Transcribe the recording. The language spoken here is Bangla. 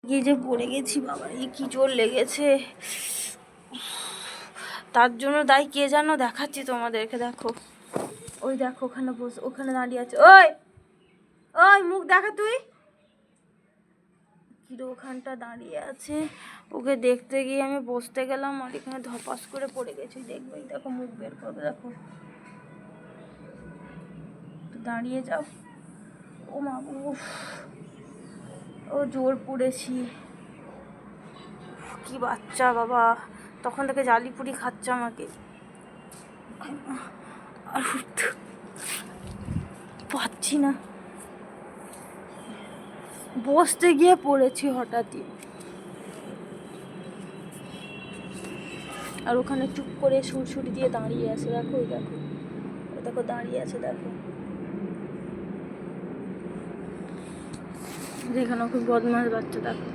গিয়ে যে পড়ে গেছি বাবা, এই কি জোর লেগেছে। তার জন্য দায়ী কে জানো, দেখাচ্ছি তোমাদেরকে। দেখো ওই দেখো ওখানে ওখানে দাঁড়িয়ে আছে। ওই ওই মুখ দেখা, তুই কিরো ওখানটা দাঁড়িয়ে আছে। ওকে দেখতে গিয়ে আমি বসতে গেলাম আর এখানে ধপাস করে পড়ে গেছি। দেখবে দেখো মুখ বের করবে, দেখো দাঁড়িয়ে যাও। ও মা, ও জোর পড়েছি। কি বাচ্চা বাবা, তখন থেকে জালিপুরি খাচ্ছে আমাকে। আর পাচ্ছি না, বসতে গিয়ে পড়েছি হঠাৎই। আর ওখানে চুপ করে সুরসুরি দিয়ে দাঁড়িয়ে আছে। দেখো ওই দেখো, ওই দেখো দাঁড়িয়ে আছে। দেখো যেখানে খুব বদমাশ বাচ্চা। দেখো